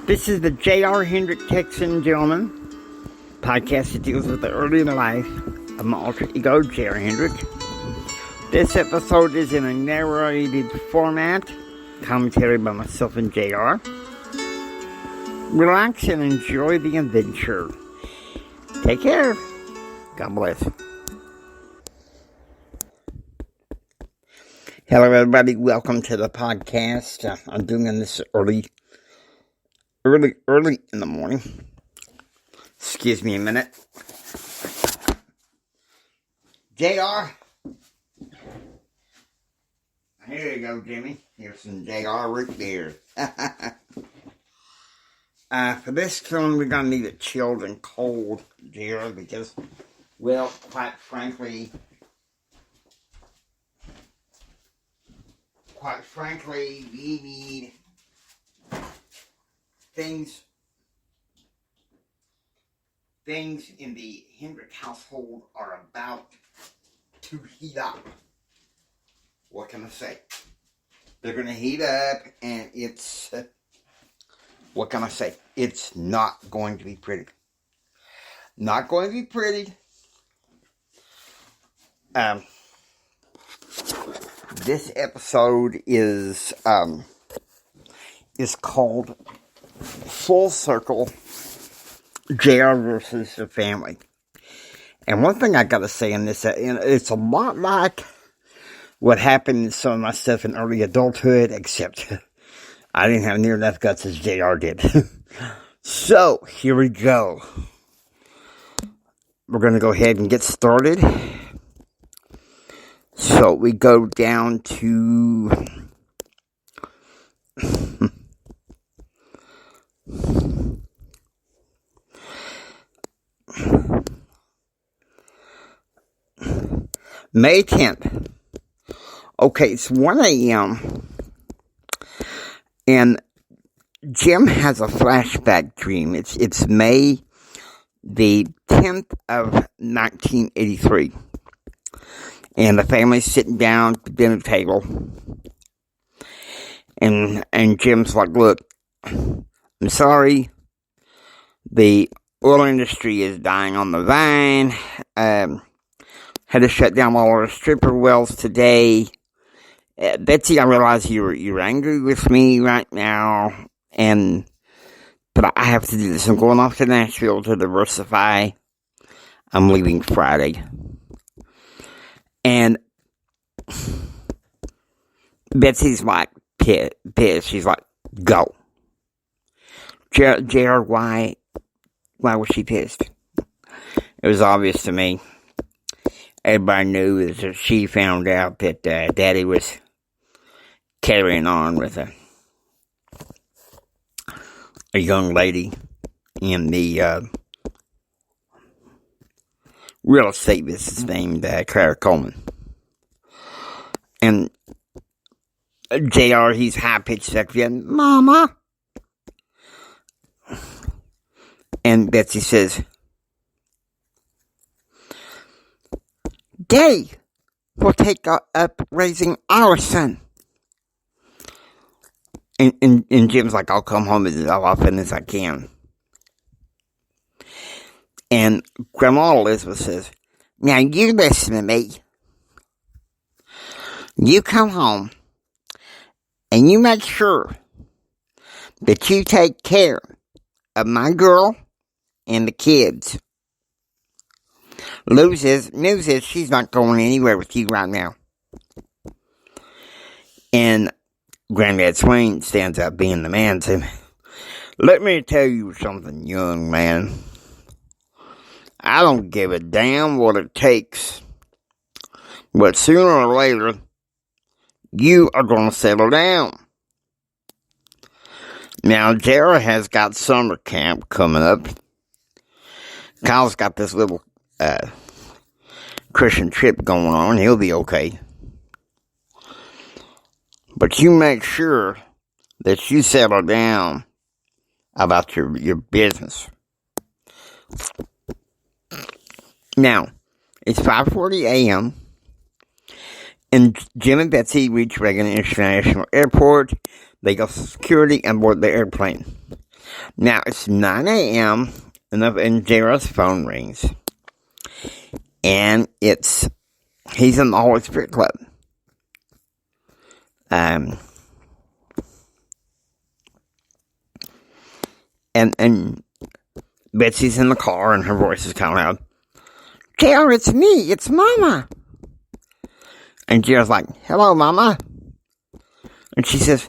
This is the J.R. Hendrick Texan Gentleman podcast that deals with the early life of my alter ego, J.R. Hendrick. This episode is in a narrated format, commentary by myself and J.R. Relax and enjoy the adventure. Take care. God bless. Hello, everybody. Welcome to the podcast. I'm doing this early in the morning. Excuse me a minute. JR. Here you go, Jimmy. Here's some JR root beer. For this film, we're going to need it chilled and cold, JR, because, well, quite frankly, we need things in the Hendrick household are about to heat up. What can I say? They're going to heat up, and it's, what can I say? It's not going to be pretty. Not going to be pretty. This episode is called Full Circle, JR versus the Family. And one thing I gotta say in this, it's a lot like what happened in some of my stuff in early adulthood, except I didn't have near enough guts as JR did. So, here we go. We're gonna go ahead and get started. So, we go down to May 10th. Okay, it's 1 a.m. And Jim has a flashback dream. It's May the 10th of 1983. And the family's sitting down at the dinner table. And Jim's like, look, I'm sorry. The oil industry is dying on the vine. Had to shut down all our stripper wells today. Betsy, I realize you're angry with me right now, but I have to do this. I'm going off to Nashville to diversify. I'm leaving Friday. And Betsy's like pissed. She's like, go. JR, why was she pissed? It was obvious to me. Everybody knew that she found out that Daddy was carrying on with a young lady in the real estate business named Karen Coleman. And JR, he's high-pitched again, Mama. And Betsy says, Daddy will take up raising our son. And Jim's like, I'll come home as often as I can. And Grandma Elizabeth says, now you listen to me. You come home and you make sure that you take care of my girl and the kids. News is she's not going anywhere with you right now. And Granddad Swain stands up being the man, saying, let me tell you something, young man. I don't give a damn what it takes. But sooner or later, you are going to settle down. Now, Jara has got summer camp coming up. Kyle's got this little Christian trip going on. He'll be okay. But you make sure that you settle down about your business. Now, it's 5:40 a.m. and Jim and Betsy reach Reagan International Airport. They go to security and board the airplane. Now, it's 9 a.m., and JR's phone rings. And he's in the Holy Spirit Club. And Betsy's in the car, and her voice is kind of loud. JR, it's me. It's Mama. And JR's like, hello, Mama. And she says,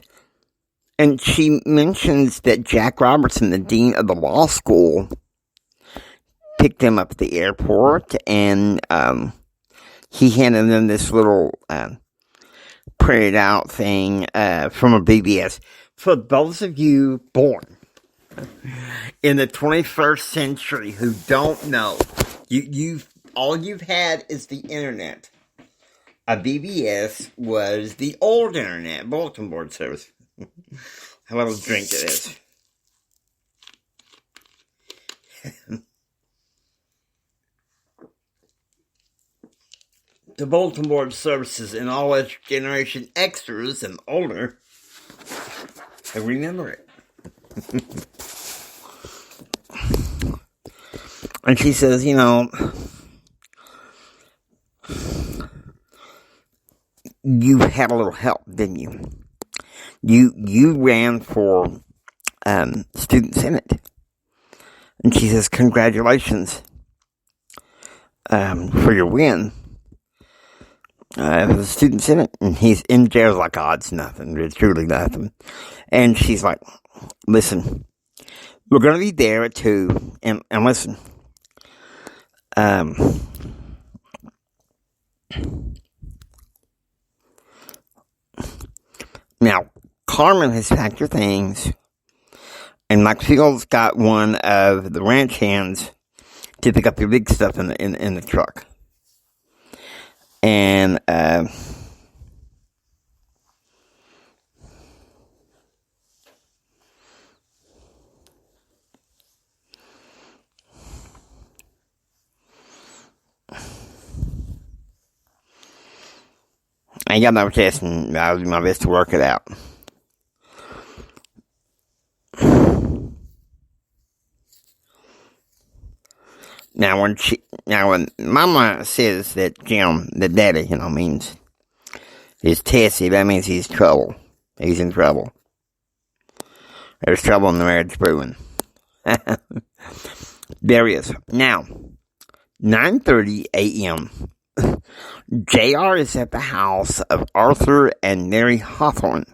and she mentions that Jack Robertson, the dean of the law school, picked them up at the airport, and he handed them this little printed out thing from a BBS. For those of you born in the 21st century who don't know, all you've had is the internet. A BBS was the old internet, bulletin board service. Have a little drink to this. The bulletin board services and all its Generation Xers and older, I remember it. And she says, you had a little help, didn't you? You ran for student senate. And she says, congratulations for your win for the student senate. And he's in jail like, oh, it's nothing. It's truly nothing. And she's like, listen, we're going to be there at 2. And listen, now, Carmen has packed her things, and Mike Field's got one of the ranch hands to pick up your big stuff in the truck. And I got no test, and I'll do my best to work it out. Now, when Mama says that Jim, the daddy, means is testy, that means he's trouble. He's in trouble. There's trouble in the marriage brewing. There is. Now, 9:30 a.m. JR is at the house of Arthur and Mary Hawthorne.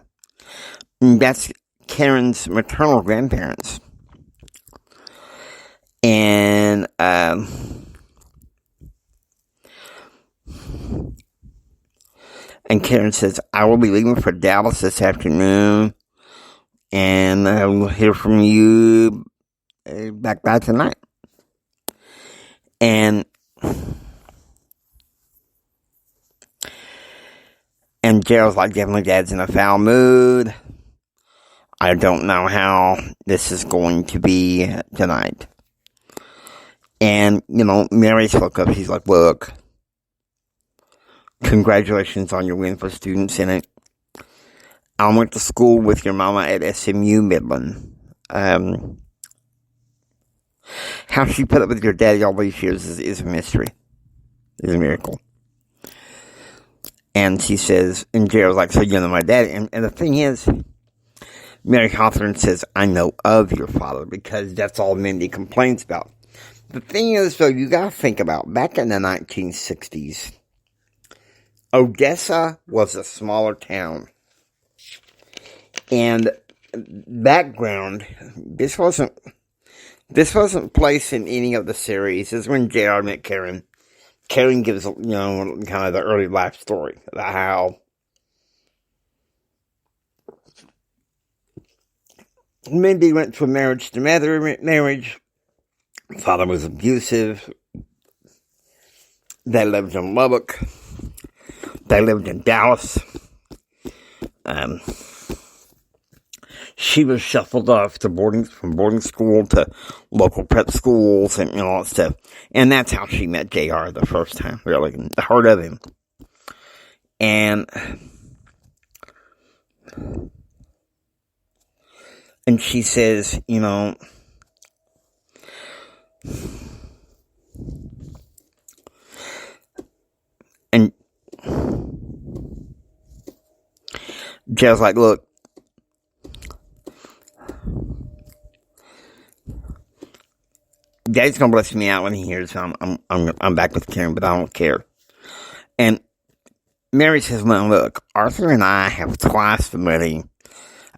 That's Karen's maternal grandparents. And Karen says, I will be leaving for Dallas this afternoon, and I will hear from you back by tonight. And Gerald's like, definitely Dad's in a foul mood. I don't know how this is going to be tonight. And, Mary spoke up. She's like, look, congratulations on your win for Student Senate. I went to school with your mama at SMU Midland. How she put up with your daddy all these years is a mystery. It's a miracle. And she says, and Gerald's like, so you know my daddy. And the thing is, Mary Hawthorne says, I know of your father, because that's all Mindy complains about. The thing is, though, you gotta think about, back in the 1960s, Odessa was a smaller town. And background, this wasn't placed in any of the series. This is when JR met Karen. Karen gives, kind of the early life story about how Mindy went from marriage to marriage. Father was abusive. They lived in Lubbock. They lived in Dallas. She was shuffled off from boarding school to local prep schools and all that stuff. And that's how she met JR the first time, really. Heard of him. And And she says, and Jill's like, look, Dad's gonna bless me out when he hears I'm back with Karen, but I don't care. And Mary says, well, look, Arthur and I have twice the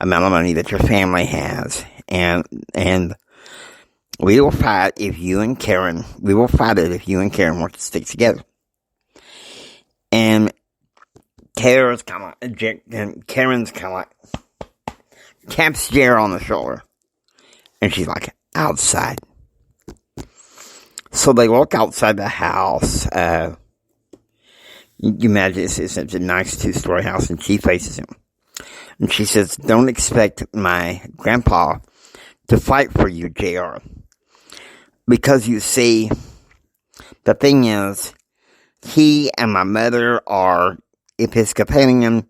amount of money that your family has, and we will fight if you and Karen want to stick together. And Karen's kind of like taps Jared on the shoulder, and she's like, outside. So they walk outside the house. You imagine it's a nice 2-story house, and she faces him. And she says, don't expect my grandpa to fight for you, JR. Because you see, the thing is, he and my mother are Episcopalian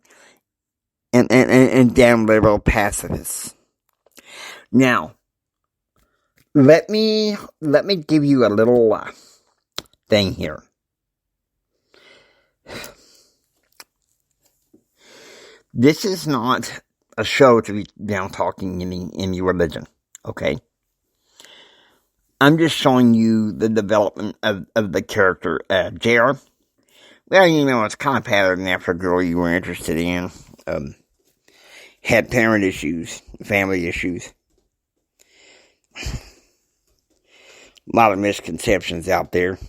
and damn liberal pacifists. Now, let me give you a little thing here. This is not a show to be down talking any religion, okay? I'm just showing you the development of the character, JR. Well, it's kind of patterned after a girl you were interested in. Had parent issues, family issues. A lot of misconceptions out there.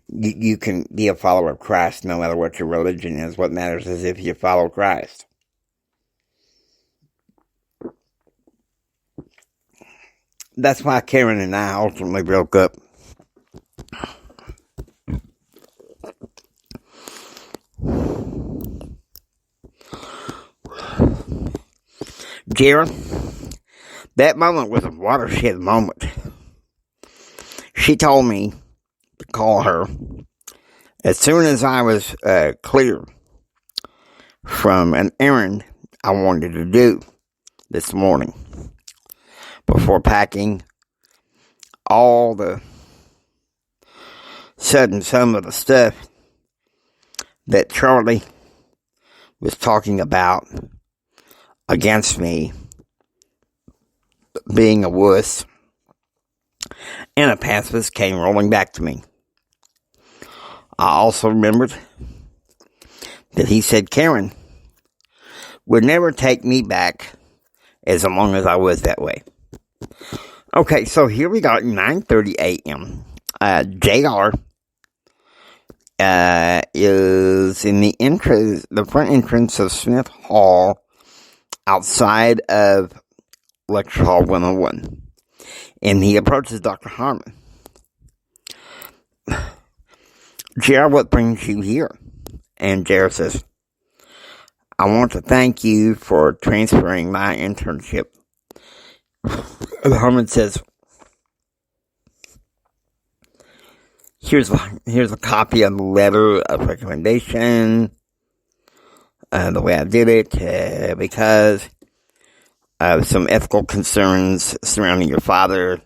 You can be a follower of Christ no matter what your religion is. What matters is if you follow Christ. That's why Karen and I ultimately broke up. Jared, that moment was a watershed moment. She told me to call her as soon as I was clear from an errand I wanted to do this morning before packing some of the stuff that Charley was talking about against me being a wuss and a pacifist came rolling back to me. I also remembered that he said Karen would never take me back as long as I was that way. Okay, so here we got 9:30 a.m. JR is in the front entrance of Smith Hall outside of Lecture Hall 101. And he approaches Dr. Harmon. JR, what brings you here? And JR says, I want to thank you for transferring my internship. And Harmon says, here's a copy of the letter of recommendation. The way I did it, because of some ethical concerns surrounding your father.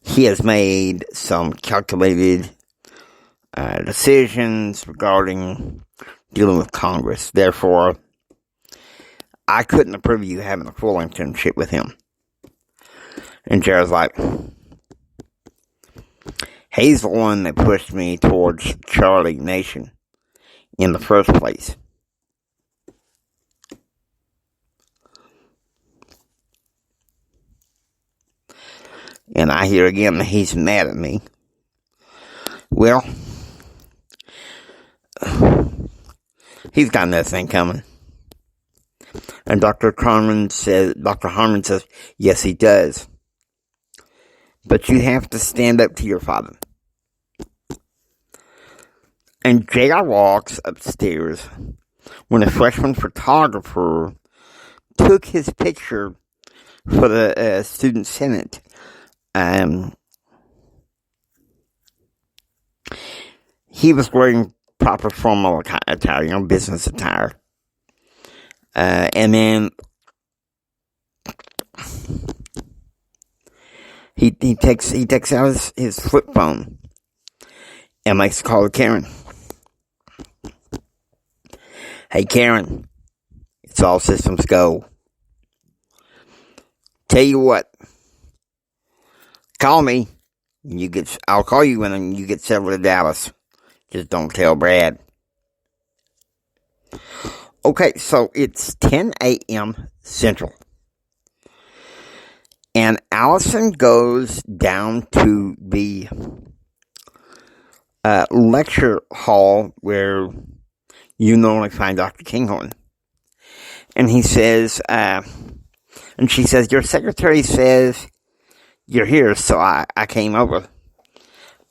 He has made some calculated decisions regarding dealing with Congress. Therefore, I couldn't approve you having a full internship with him. And Jared's like, he's the one that pushed me towards Charley Nation in the first place. And I hear again that he's mad at me. Well, he's got nothing coming. And Dr. Harmon says, yes, he does. But you have to stand up to your father. And JR walks upstairs when a freshman photographer took his picture for the student senate. He was wearing proper formal attire, business attire. And then he takes out his flip phone and makes a call to Karen. Hey, Karen, it's all systems go. Tell you what, call me. I'll call you when you get settled to Dallas. Just don't tell Brad. Okay, so it's 10 a.m. Central. And Allison goes down to the lecture hall where you normally find Dr. Kinghorn. And he says, and she says, your secretary says you're here, so I came over.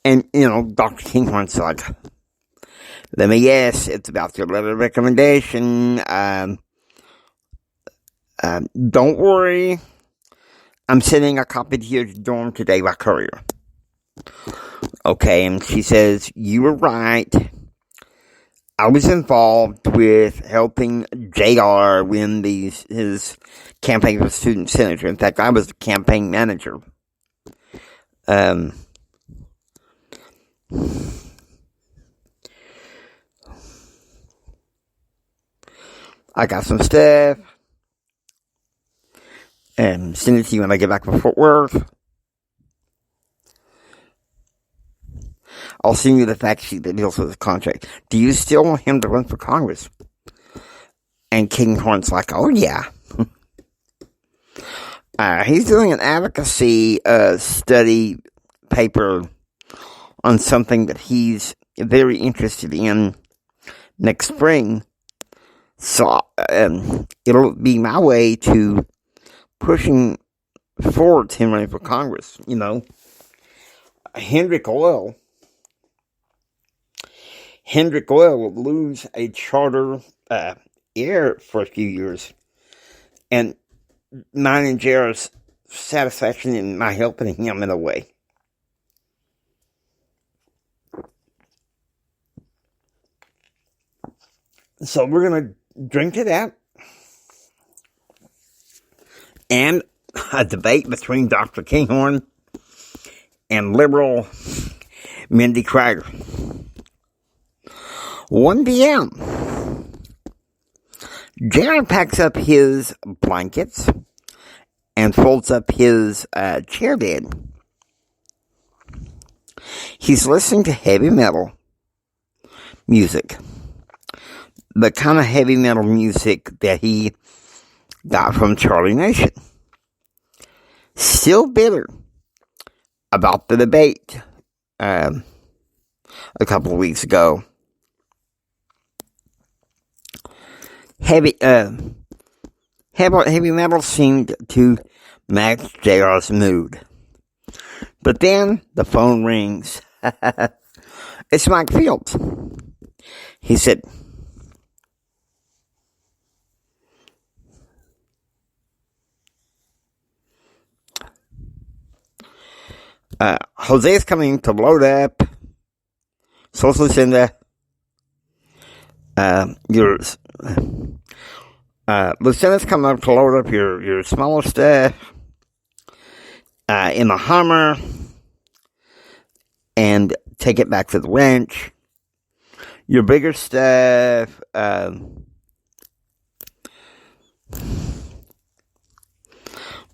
And, Dr. Kinghorn's like, let me guess, it's about your letter of recommendation. Don't worry. I'm sending a copy to your dorm today by courier. Okay, and she says, you were right. I was involved with helping JR win his campaign for student senator. In fact, I was the campaign manager. I got some stuff. And send it to you when I get back from Fort Worth. I'll send you the fact sheet that deals with the contract. Do you still want him to run for Congress? And Kinghorn's like, oh yeah. He's doing an advocacy study paper on something that he's very interested in next spring. So it'll be my way to pushing forward to him running for Congress. Hendrick Oil will lose a charter heir for a few years. And mine and Jared's satisfaction in my helping him in a way. So we're going to drink to that. And a debate between Dr. Kinghorn and liberal Mindy Crider. 1 p.m. Jared packs up his blankets and folds up his chair bed. He's listening to heavy metal music. The kind of heavy metal music that he got from Charley Nation. Still bitter about the debate a couple of weeks ago. Heavy metal seemed to match JR's mood. But then the phone rings. It's Mike Fields. He said, Jose's coming to load up. Social Lucinda. Lucinda's coming up to load up your smaller stuff in the Hummer and take it back to the ranch. Your bigger stuff,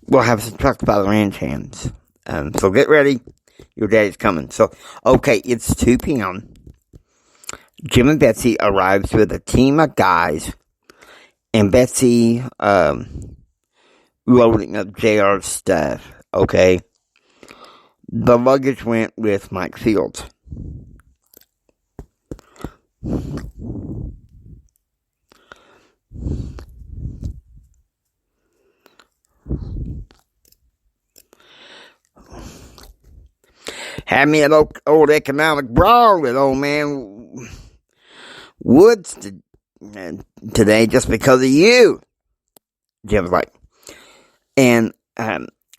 we'll have some trucks by the ranch hands. So get ready. Your daddy's coming. So, okay, it's 2 p.m. Jim and Betsy arrives with a team of guys. And Betsy, loading up JR's stuff. Okay. The luggage went with Mike Fields. Had me an old economic brawl with old man Woods today just because of you. Jim's like, and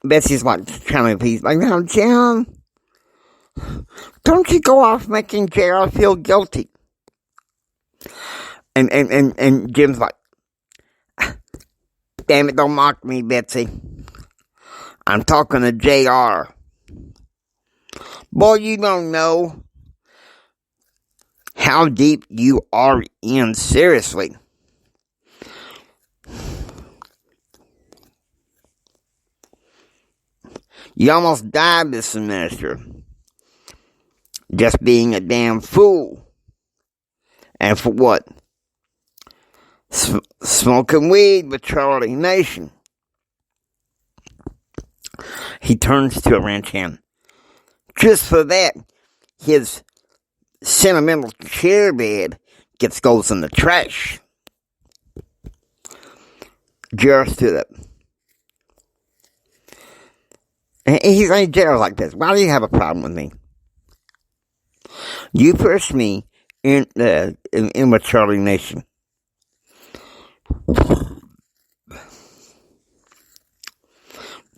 Betsy's like trying to appease, like, now Jim, don't you go off making JR feel guilty. And Jim's like, Damn it, don't mock me, Betsy. I'm talking to JR. Boy, you don't know how deep you are in, seriously. You almost died this semester. Just being a damn fool. And for what? Smoking weed with Charley Nation. He turns to a ranch hand. Just for that, his sentimental chair bed goes in the trash. Jared stood up. And he's like, Jared like this. Why do you have a problem with me? You pushed me in with Charley Nation.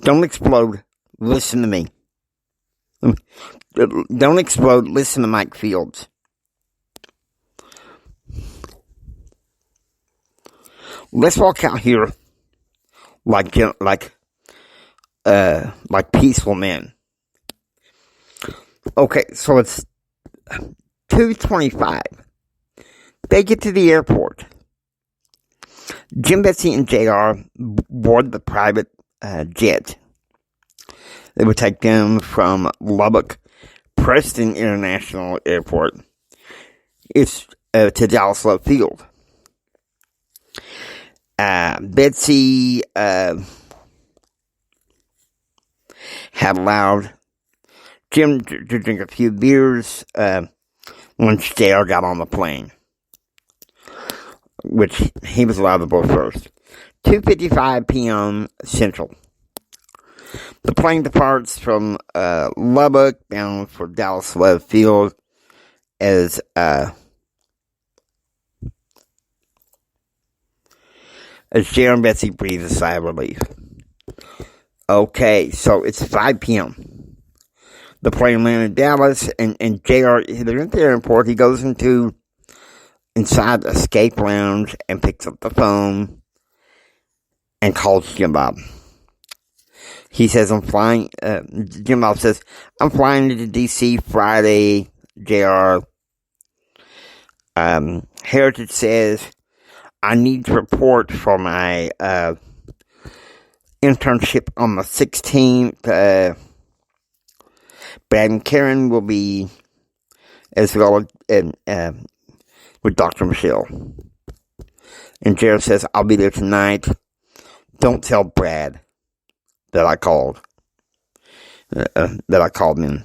Don't explode. Listen to me. Don't explode. Listen to Mike Fields. Let's walk out here like peaceful men. Okay, so it's 2:25. They get to the airport. Jim, Betsy, and JR board the private jet. They would take them from Lubbock Preston International Airport. It's to Dallas Love Field. Betsy had allowed Jim to drink a few beers once JR got on the plane, which he was allowed to board first. 2:55 p.m. Central. The plane departs from Lubbock bound for Dallas Love Field as JR and Betsy breathe a sigh of relief. Okay, so it's 5 p.m. The plane landed in Dallas, and JR, they're at the airport. He goes inside the escape lounge and picks up the phone and calls Jim Bob. He says, Jim Bob says, I'm flying to D.C. Friday, JR. Heritage says, I need to report for my internship on the 16th. Brad and Karen will be as well with Dr. Michelle. And Jared says, I'll be there tonight. Don't tell Brad that I called. In.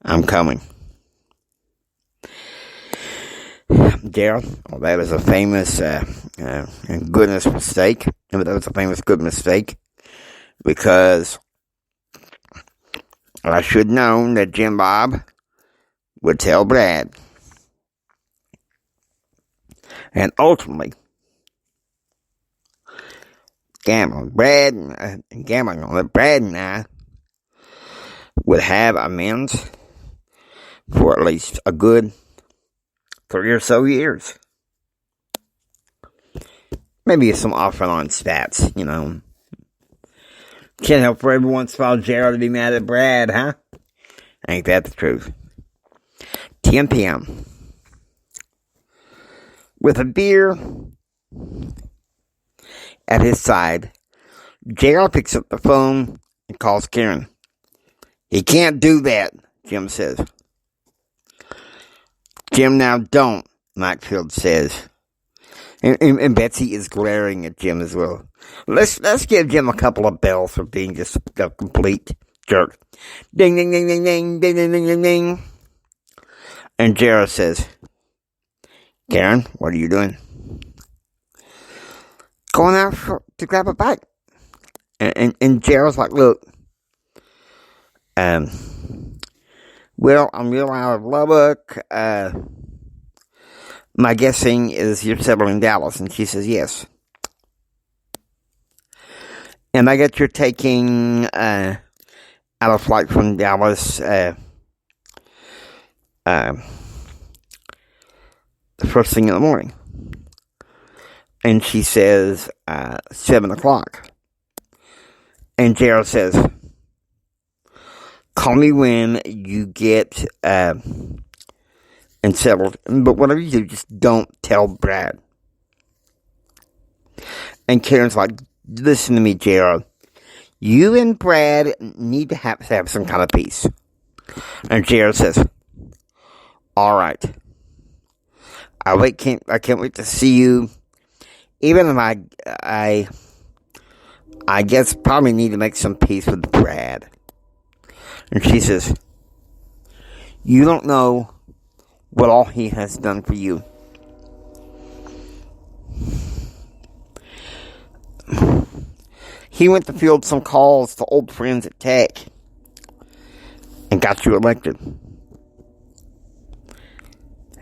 I'm coming. Jared, well, that was a famous goodness mistake. That was a famous good mistake because I should have known that Jim Bob would tell Brad. And ultimately, Brad and I would have amends for at least a good 3 or so years. Maybe some off and on spats, you know. Can't help for every once in a while Gerald to be mad at Brad, huh? Ain't that the truth? 10 p.m. With a beer at his side, JR picks up the phone and calls Karen. He can't do that, Jim says. Jim, now don't, Mikefield says. And Betsy is glaring at Jim as well. Let's give Jim a couple of bells for being just a complete jerk. Ding, ding, ding, ding, ding, ding, ding, ding, ding, ding. And JR says, Karen, what are you doing? Going out to grab a bite. And JR's like, look, well, I'm real out of Lubbock. My guessing is you're settling in Dallas. And she says, yes. And I guess you're taking out a flight from Dallas the first thing in the morning. And she says, 7 o'clock. And JR says, call me when you get and settled. But whatever you do, just don't tell Brad. And Karen's like, listen to me, JR. You and Brad need to have some kind of peace. And JR says, all right. I can't wait to see you. Even if I guess probably need to make some peace with Brad. And she says, you don't know what all he has done for you. He went to field some calls to old friends at Tech and got you elected.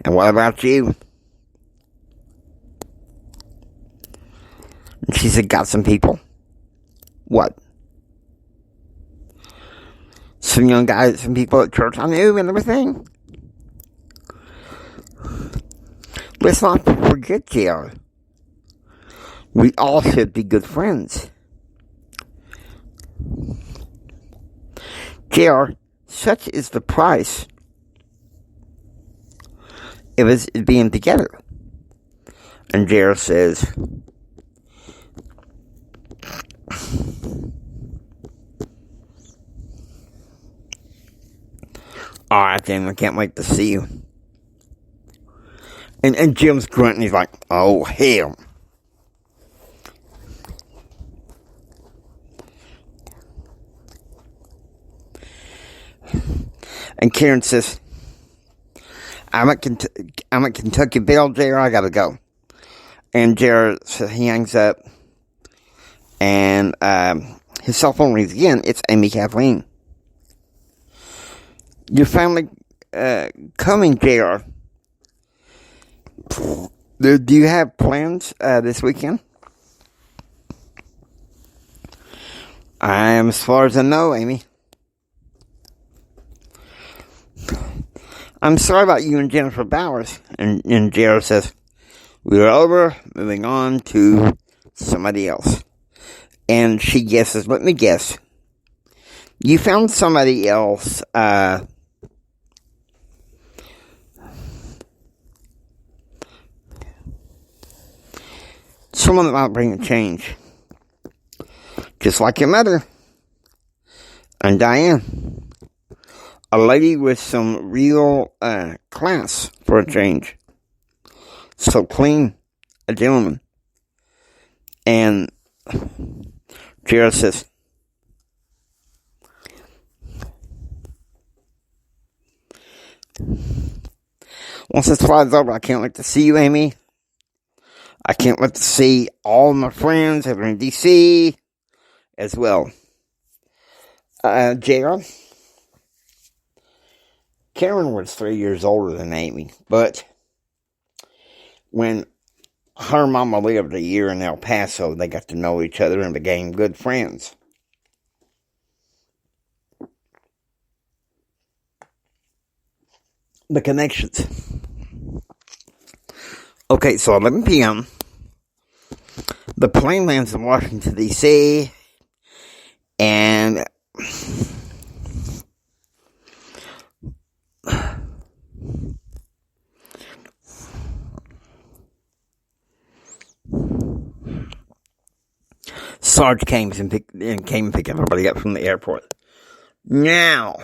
And what about you? And she said, got some people. What? Some young guys, some people at church I knew and everything. Let's not forget, JR. We all should be good friends. JR, such is the price of us being together. And JR says, alright then, I can't wait to see you. And Jim's grunting, he's like, oh hell. And Karen says, I'm at Kentucky Belle, JR, I gotta go. And JR says he hangs up. And his cell phone rings again. It's Amy Kathleen. Your family coming, JR. Do you have plans this weekend? I am, as far as I know, Amy. I'm sorry about you and Jennifer Bowers. And JR says, we're over, moving on to somebody else. And she guesses, let me guess. You found somebody else, someone that might bring a change. Just like your mother. And Diane. A lady with some real class for a change. So clean. A gentleman. And JR says, once this flight's over, I can't wait to see you, Amy. I can't wait to see all my friends that are in D.C. as well. JR, Karen was 3 years older than Amy, but when her mama lived a year in El Paso, they got to know each other and became good friends. The connections. Okay, so 11 p.m. The plane lands in Washington, D.C. And Sarge came and picked everybody up from the airport. Now,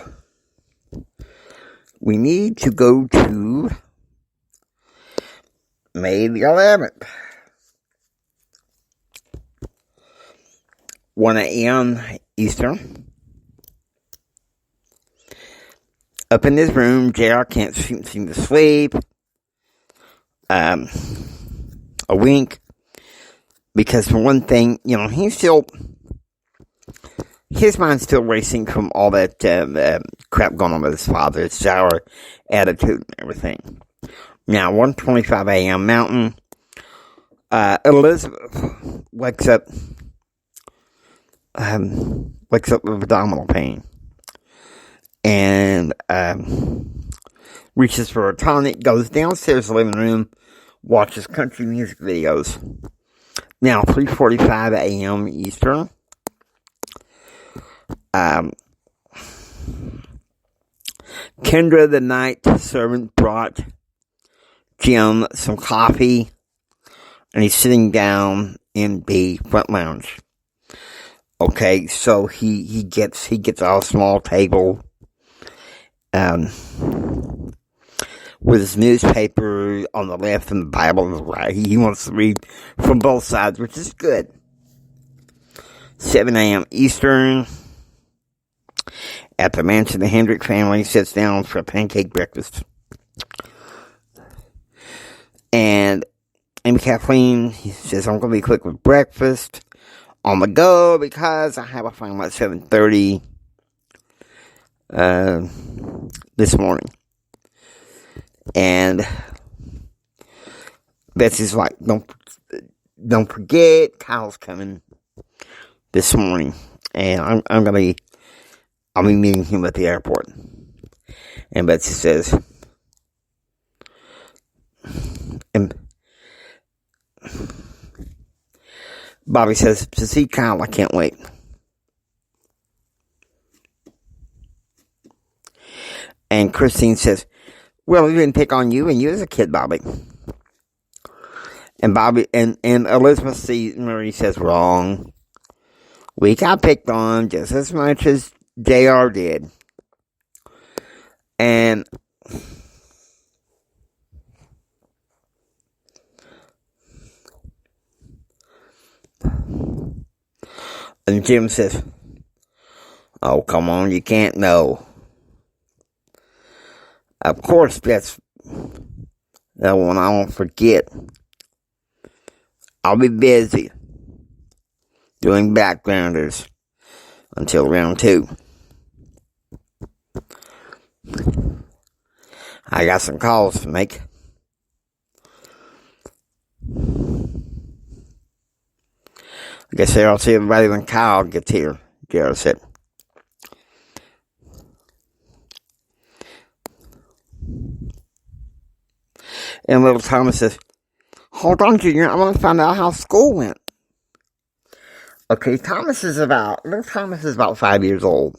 we need to go to May the 11th. 1 a.m. Eastern. Up in his room, JR can't seem to sleep. A wink. Because for one thing, his mind's still racing from all that crap going on with his father, his sour attitude and everything. Now, 1:25 a.m. Mountain, Elizabeth wakes up with abdominal pain. And reaches for a tonic, goes downstairs to the living room, watches country music videos. Now, 3:45 a.m. Eastern. Kendra, the night servant, brought Jim some coffee, and he's sitting down in the front lounge. Okay, so he gets a small table, with his newspaper on the left and the Bible on the right. He wants to read from both sides, which is good. 7 a.m. Eastern. At the mansion, the Hendrick family sits down for a pancake breakfast. And Amy Kathleen says, I'm going to be quick with breakfast on the go because I have a final at 7:30 this morning. And Betsy's like, don't forget, Kyle's coming this morning. And I'll be meeting him at the airport. And Betsy says, and Bobby says, to see Kyle, I can't wait. And Christine says, well, we didn't pick on you and you as a kid, Bobby. And Bobby and Elizabeth C. Marie says, wrong. We got picked on just as much as JR did. And Jim says, oh, come on, you can't know. Of course, that's that one I won't forget. I'll be busy doing backgrounders until round 2. I got some calls to make. I guess I'll see everybody when Kyle gets here, Jared said. And little Thomas says, hold on, Junior, I want to find out how school went. Okay, little Thomas is about 5 years old.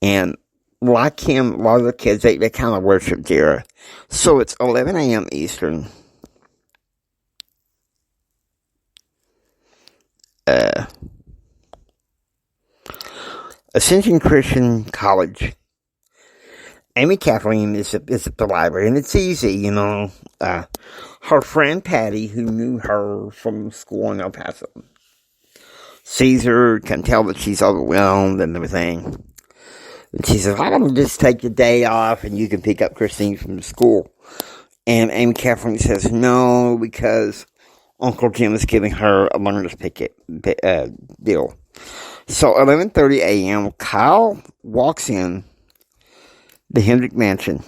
And like him, a lot of the kids, they kind of worship Jared. So it's 11 a.m. Eastern. Ascension Christian College. Amy Kathleen is at the library, and it's easy, you know. Her friend Patty, who knew her from school in El Paso, sees her, can tell that she's overwhelmed and everything. And she says, why don't you just take the day off and you can pick up Christine from school? And Amy Kathleen says, no, because Uncle Jim is giving her a learner's deal. So 11:30 a.m., Kyle walks in the Hendrick mansion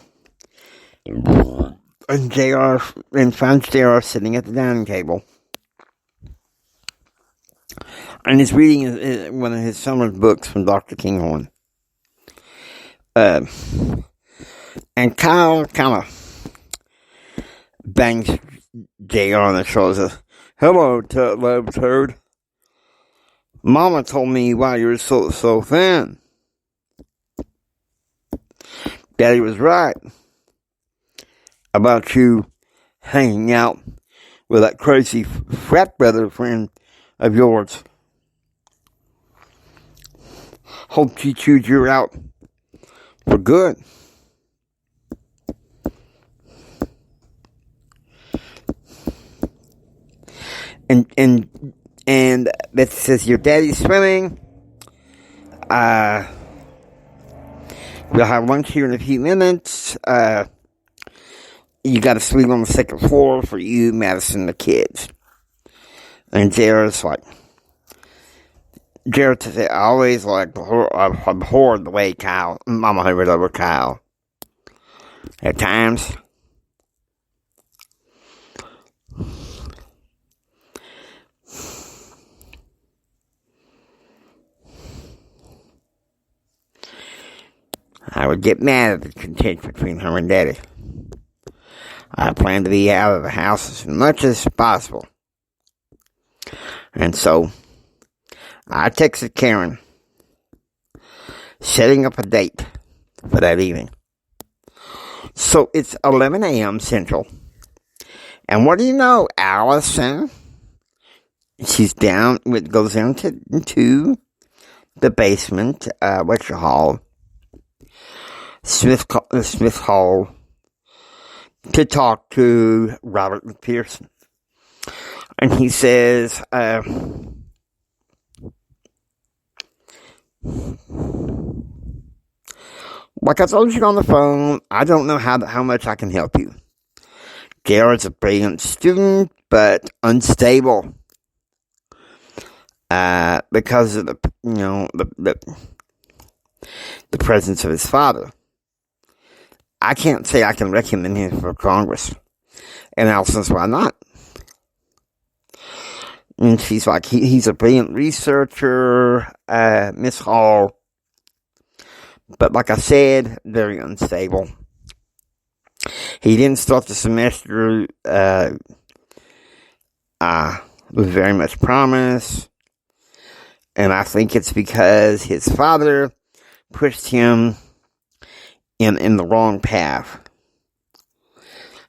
and finds JR sitting at the dining table. And he's reading one of his summer books from Dr. Kinghorn. And Kyle kind of bangs JR on the shoulder and says, hello, love turd. Mama told me why you're so thin. Daddy was right about you hanging out with that crazy frat brother friend of yours. Hope she chewed you out for good. And Betsy says, your daddy's swimming. We'll have lunch here in a few minutes. You got a suite on the second floor for you, Madison, the kids. And Jared said, I always abhorred the way Mama hovered over Kyle. At times. I would get mad at the contention between her and Daddy. I plan to be out of the house as much as possible. And so, I texted Karen, setting up a date for that evening. So, it's 11 a.m. Central. And what do you know, Allison? She's goes into the basement, Smith Hall, to talk to Robert McPherson. And he says, like I told you on the phone, I don't know how much I can help you. Jared's a brilliant student, but unstable. Because of the presence of his father. I can't say I can recommend him for Congress. And Allison's, why not? And she's like, he's a brilliant researcher, Miss Hall. But like I said, very unstable. He didn't start the semester with very much promise. And I think it's because his father pushed him in the wrong path.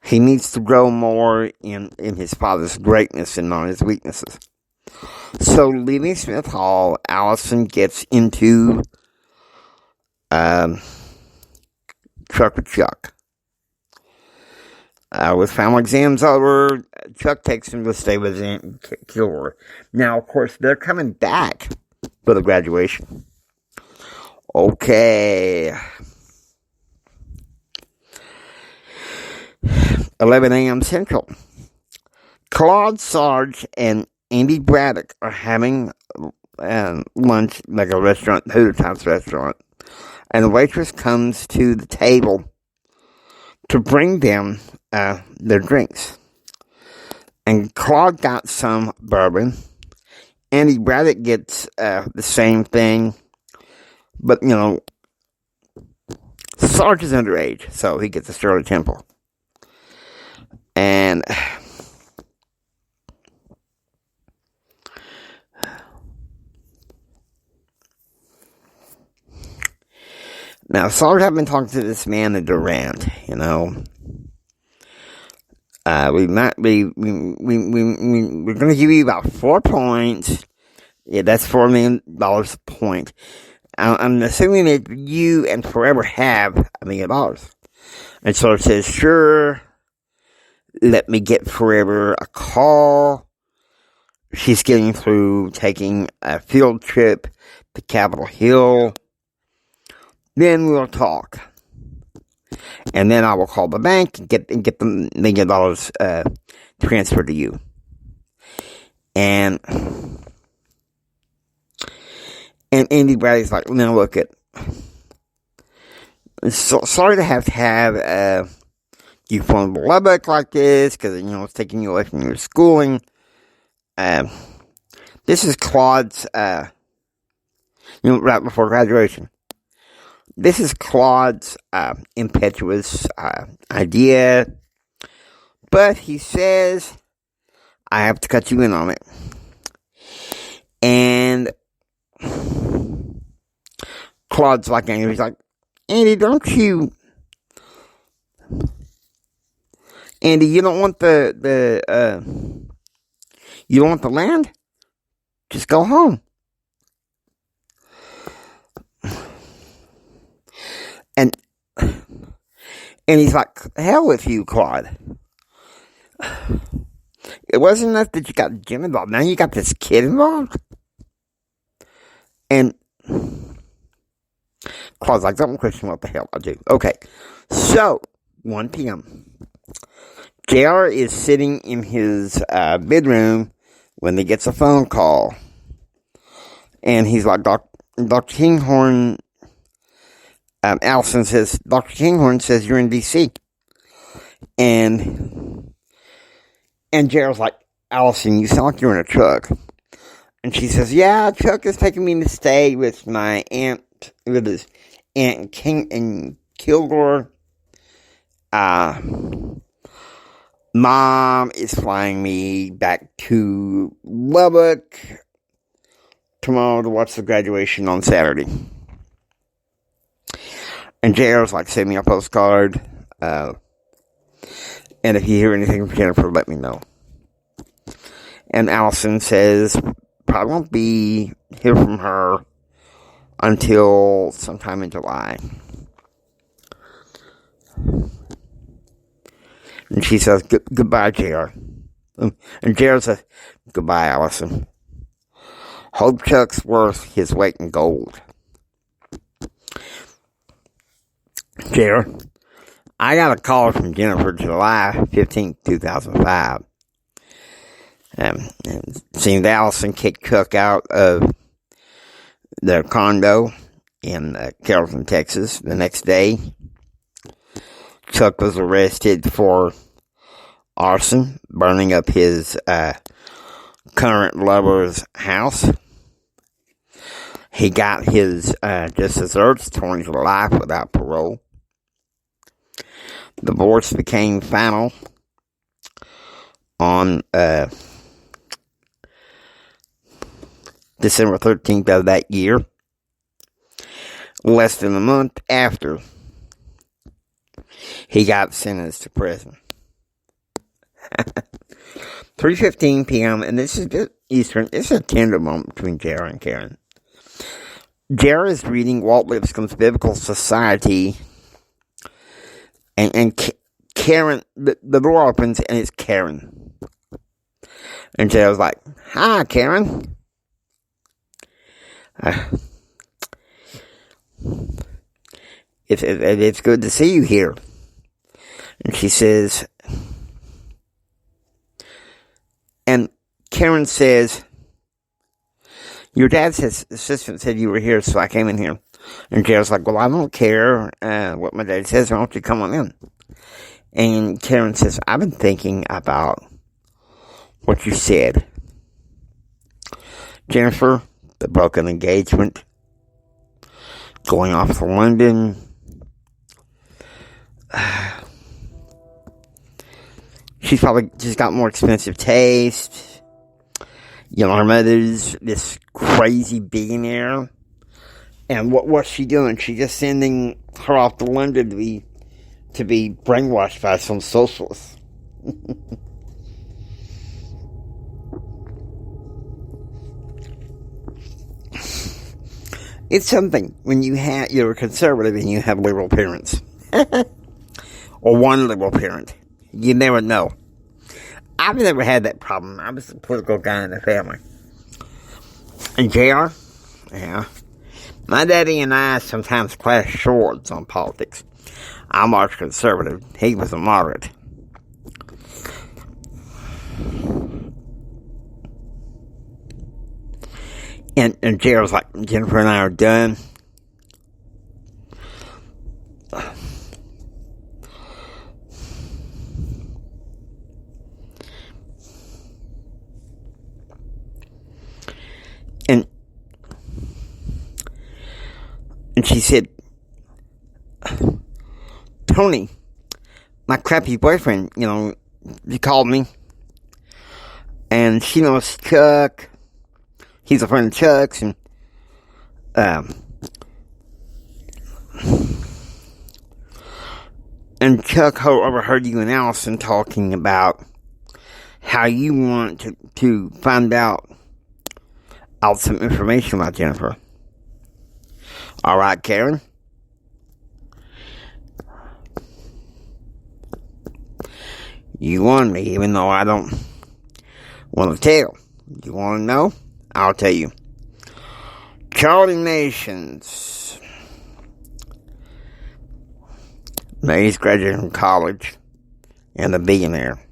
He needs to grow more in his father's greatness and not his weaknesses. So, leaving Smith Hall, Allison gets into Truck with Chuck. With final exams over, Chuck takes him to stay with Aunt Kilgore. Now, of course, they're coming back for the graduation. Okay. 11 a.m. Central. Claude Sarge and Andy Braddock are having lunch, like a restaurant, Hooters House restaurant. And the waitress comes to the table to bring them their drinks. And Claude got some bourbon. Andy Braddock gets the same thing. But, Sarge is underage, so he gets a Shirley Temple. And now, Sarge have been talking to this man at Durant, we're going to give you about 4 points. Yeah, that's $4 million a point. I'm assuming that you and Forever have $1 million. And so it says, sure, let me get Forever a call. She's getting through taking a field trip to Capitol Hill. Then we'll talk. And then I will call the bank and get the $1 million transferred to you. And Andy Bradley's like, now look at, sorry to have you from Lubbock like this, because, it's taking you away from your schooling. This is Claude's, right before graduation. This is Claude's impetuous idea, but he says, I have to cut you in on it. And Claude's like, he's like, Andy, Andy, you don't want you don't want the land? Just go home. And he's like, hell with you, Claude. It wasn't enough that you got Jim involved. Now you got this kid involved? And Claude's like, don't question what the hell I do. Okay. So, 1 p.m. JR is sitting in his bedroom when he gets a phone call. And he's like, Dr. Kinghorn, Allison says, Dr. Kinghorn says you're in D.C. And Gerald's like, Allison, you sound like you're in a truck. And she says, yeah, Chuck is taking me to stay with my aunt, with his Aunt King and Kilgore. Mom is flying me back to Lubbock tomorrow to watch the graduation on Saturday. And JR's like, send me a postcard. And if you hear anything from Jennifer, let me know. And Allison says, probably won't be hear from her until sometime in July. And she says, goodbye, JR. And JR says, goodbye, Allison. Hope Chuck's worth his weight in gold. JR, I got a call from Jennifer July 15th, 2005. Seemed Allison kicked Chuck out of their condo in Carrollton, Texas. The next day, Chuck was arrested for arson, burning up his current lover's house. He got his just desserts torn to life without parole. The divorce became final on December 13th of that year, less than a month after he got sentenced to prison. 3:15 p.m., and this is Eastern. It's a tender moment between J.R. and Karen. J.R. is reading Walt Lipscomb's Biblical Society, and Karen, the door opens, and it's Karen. And J.R.'s like, hi, Karen. It's good to see you here. And she says, and Karen says, your dad's assistant said you were here, so I came in here. And Jared's like, well, I don't care what my dad says. Why don't you come on in? And Karen says, I've been thinking about what you said. Jennifer, the broken engagement, going off to London. She's probably just got more expensive taste. You know, her mother's this crazy billionaire. And what's she doing? She's just sending her off to London to be brainwashed by some socialists. It's something when you're a conservative and you have liberal parents. Or one liberal parent. You never know. I've never had that problem. I was the political guy in the family. And JR? Yeah. My daddy and I sometimes clash swords on politics. I'm arch conservative. He was a moderate. And JR was like, Jennifer and I are done. And she said, Tony, my crappy boyfriend, he called me. And she knows Chuck. He's a friend of Chuck's. And Chuck overheard you and Allison talking about how you want to find out some information about Jennifer. All right, Karen? You won me, even though I don't want to tell. You want to know? I'll tell you. Charley Nations. He's graduating from college and a billionaire.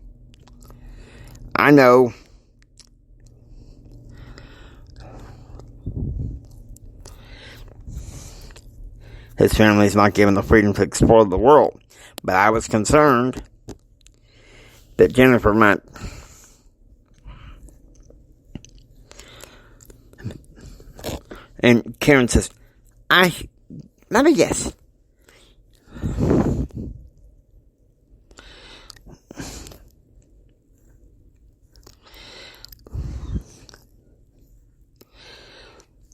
I know. His family's not given the freedom to explore the world. But I was concerned that Jennifer might and Karen says, let me guess.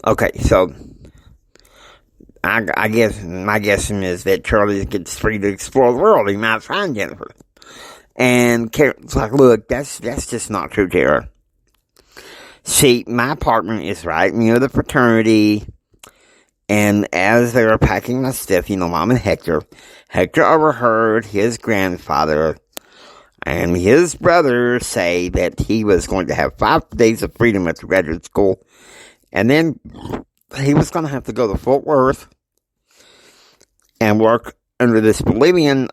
Okay, so I guess my guessing is that Charlie gets free to explore the world. He might find Jennifer. And Karen's like, look, that's just not true, Tara. See, my apartment is right near the fraternity. And as they were packing my stuff, Mom and Hector overheard his grandfather and his brother say that he was going to have 5 days of freedom at the graduate school. And then he was going to have to go to Fort Worth and work under this Bolivian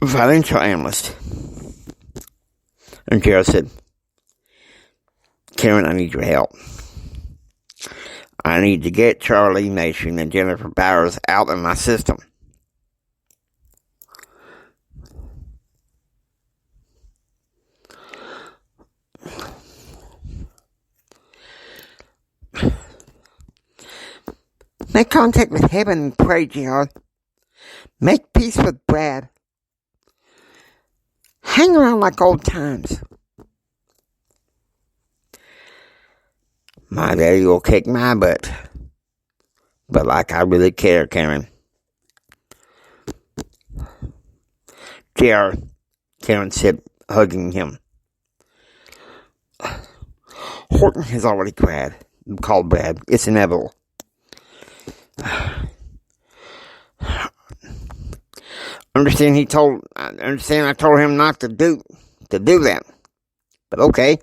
financial analyst. And Gerald said, Karen, I need your help. I need to get Charley Nation and Jennifer Bowers out of my system. Make contact with heaven and pray, Gerald. Make peace with Brad. Hang around like old times. My daddy will kick my butt. But like I really care, Karen. Gerald, Karen said, hugging him. Horton has already called Brad. It's inevitable. Understand I told him not to do that. But okay.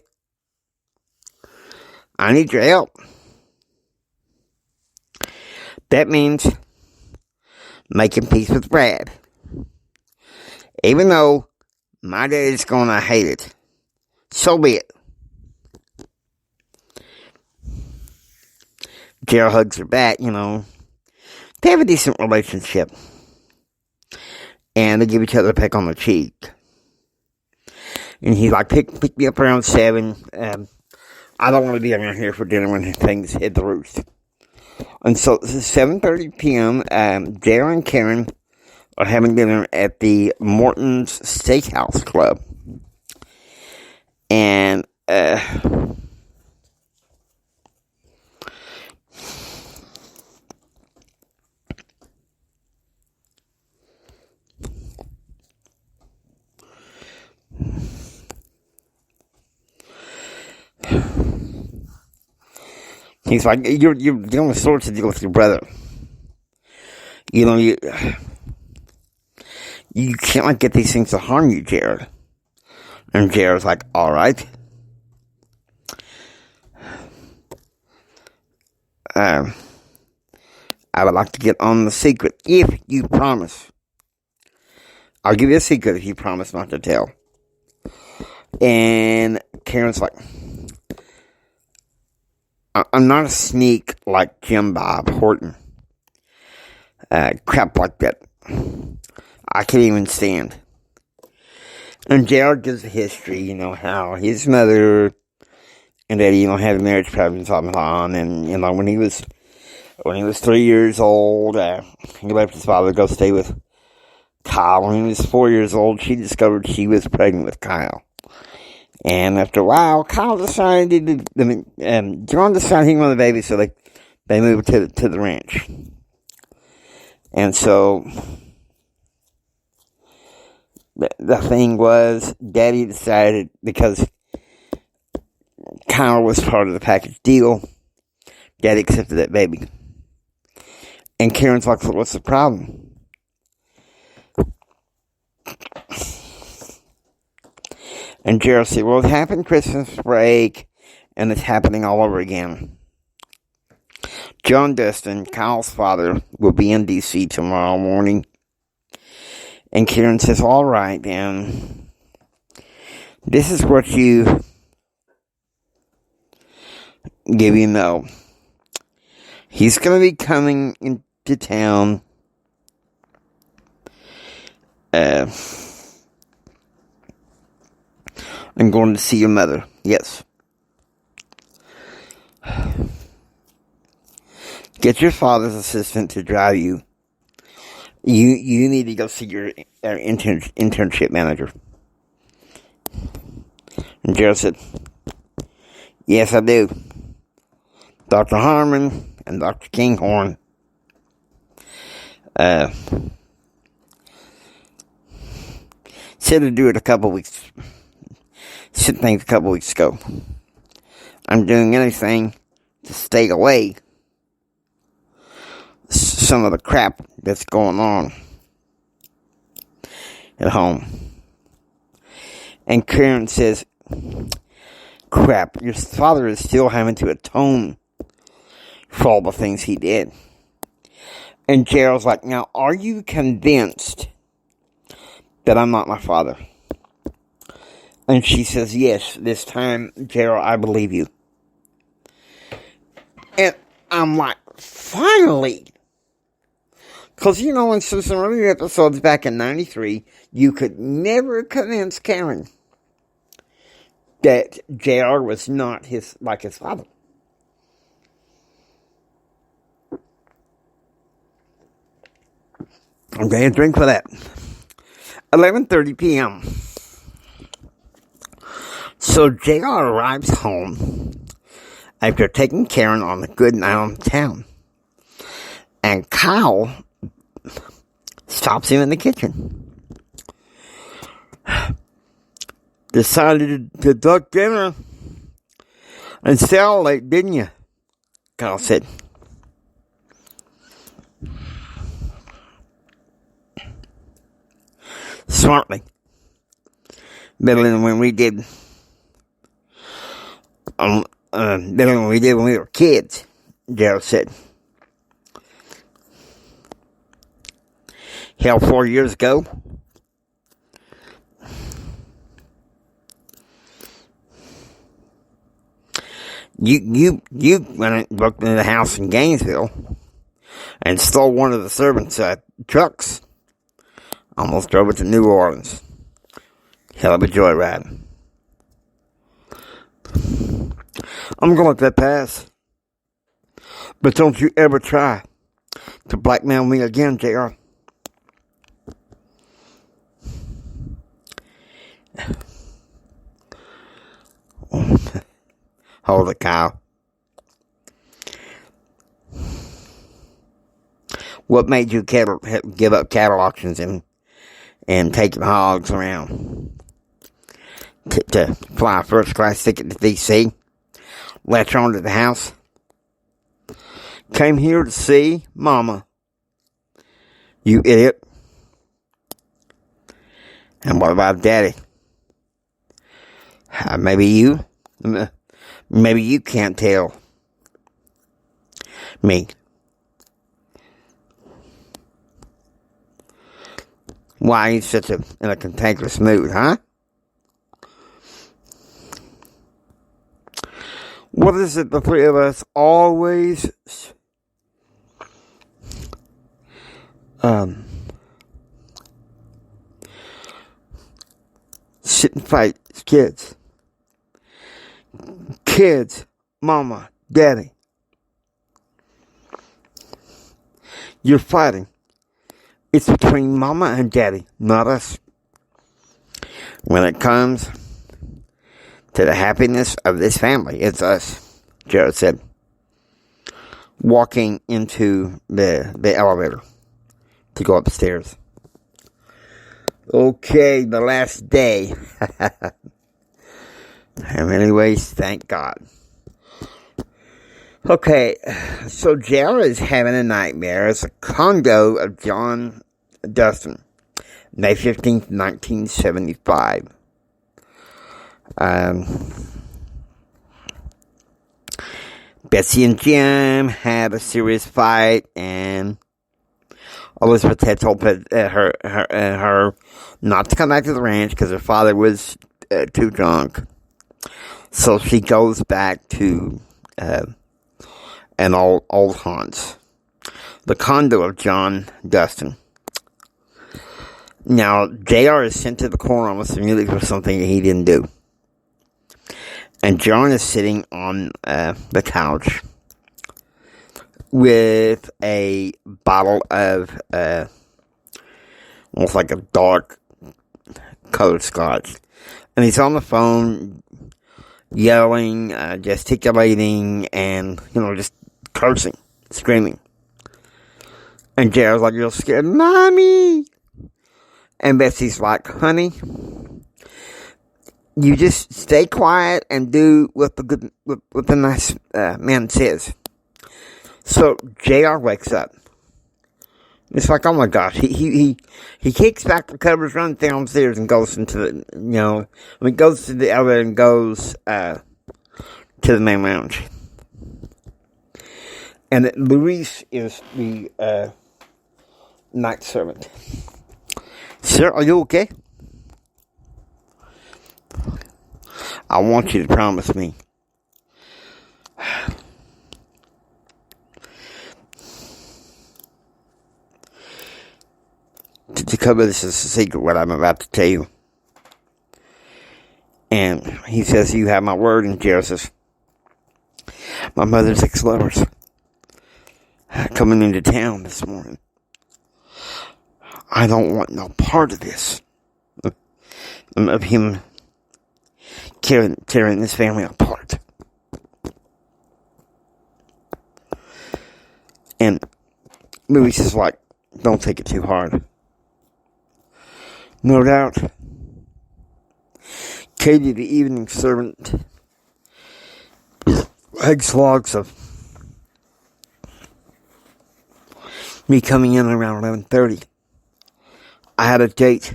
I need your help. That means making peace with Brad. Even though my daddy's gonna hate it. So be it. Gerald hugs her back, They have a decent relationship. And they give each other a peck on the cheek. And he's like, pick me up around 7. I don't want to be around here for dinner when things hit the roost. And so this is 7:30 p.m. Gerald and Karen are having dinner at the Morton's Steakhouse Club. And he's like, you're dealing with sorts to deal with your brother. You can't get these things to harm you, Jared. And Jared's like, all right. I would like to get on the secret if you promise. I'll give you a secret if you promise not to tell. And Karen's like, I'm not a sneak like Jim Bob Horton. Crap like that. I can't even stand. And Gerald gives a history, how his mother and daddy, had marriage problems on, and, when he was 3 years old, he left his father to go stay with Kyle. When he was 4 years old, she discovered she was pregnant with Kyle. And after a while, Kyle decided, John decided he wanted a baby, so they moved to the ranch. And so, the thing was, Daddy decided, because Kyle was part of the package deal, Daddy accepted that baby. And Karen's like, what's the problem? And Gerald said, well, it happened Christmas break, and it's happening all over again. John Dustin, Kyle's father, will be in D.C. tomorrow morning. And Karen says, all right, then. This is what you know. He's going to be coming into town. I'm going to see your mother. Yes. Get your father's assistant to drive you. You need to go see your internship manager. And Gerald said, yes, I do. Dr. Harmon and Dr. Kinghorn said to do it a couple weeks. Said things a couple weeks ago. I'm doing anything to stay away some of the crap that's going on at home. And Karen says, crap, your father is still having to atone for all the things he did. And Gerald's like, now, are you convinced that I'm not my father? And she says, yes, this time, Gerald, I believe you. And I'm like, finally! Because, you know, in some earlier episodes back in 93, you could never convince Karen that JR was not his father. I'm going to drink for that. 11:30 p.m. So JR arrives home after taking Karen on a good night on town. And Kyle stops him in the kitchen. Decided to duck dinner and stay out late, didn't you? Kyle said. Smartly. Better than when we did. Better than we did when we were kids, Gerald said. Hell, 4 years ago. You went and broke into the house in Gainesville and stole one of the servants' trucks. Almost drove it to New Orleans. Hell of a joyride. I'm going to let that pass. But don't you ever try to blackmail me again, JR. Hold it, Kyle. What made you give up cattle auctions and taking hogs around to fly a first class ticket to D.C., latch on to the house? Came here to see Mama. You idiot. And what about Daddy? Maybe you can't tell me. Why he's such in a cantankerous mood, huh? What is it the three of us always sit and fight as kids? Kids, Mama, Daddy. You're fighting. It's between Mama and Daddy, not us. When it comes to the happiness of this family, it's us, Jared said, walking into the elevator to go upstairs. Okay, the last day. In many ways, thank God. Okay, so Jared is having a nightmare. It's a condo of John Dustin, May 15th, 1975. Betsy and Jim had a serious fight, and Elizabeth had told her not to come back to the ranch because her father was too drunk. So she goes back to an old haunts, the condo of John Dustin. Now, JR is sent to the corner almost immediately for something he didn't do. And John is sitting on the couch with a bottle of almost like a dark colored scotch. And he's on the phone yelling, gesticulating, and, just cursing, screaming. And Jared's like, "You're scared, Mommy!" And Betsy's like, "Honey, you just stay quiet and do what the nice man says." So JR wakes up. It's like, oh my gosh, he kicks back the covers, runs downstairs, and goes into goes to the elevator and goes to the main lounge. And Luis is the night servant. "Sir, are you okay? I want you to promise me." To cover this is a secret, what I'm about to tell you. And he says, "You have my word." And Jared says, "My mother's ex-lovers coming into town this morning. I don't want no part of this, of him tearing this family apart." And Louis is like, "Don't take it too hard." No doubt, Katie, the evening servant, eggs logs of me coming in around 11:30. I had a date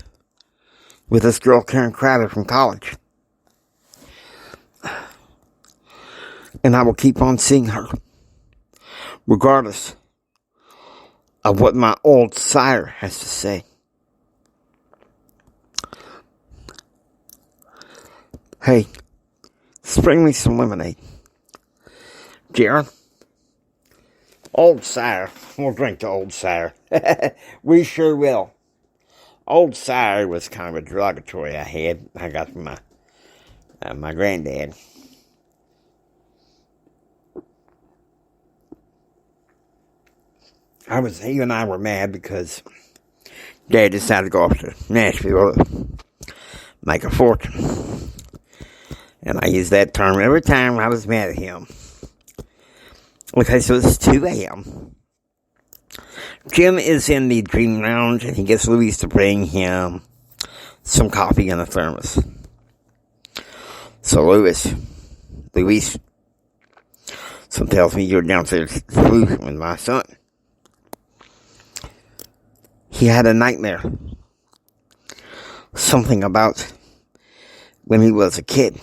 with this girl, Karen Crider, from college. And I will keep on seeing her, regardless of what my old sire has to say. Hey, bring me some lemonade. Jared, old sire, we'll drink to old sire. We sure will. Old sire was kind of a derogatory I got from my granddad. He and I were mad because Dad decided to go off to Nashville to make a fortune. And I use that term every time I was mad at him. Okay, so it's 2 a.m. Jim is in the Dream Lounge, and he gets Louise to bring him some coffee in a thermos. So Louise, some tells me you're downstairs with my son. He had a nightmare. Something about when he was a kid,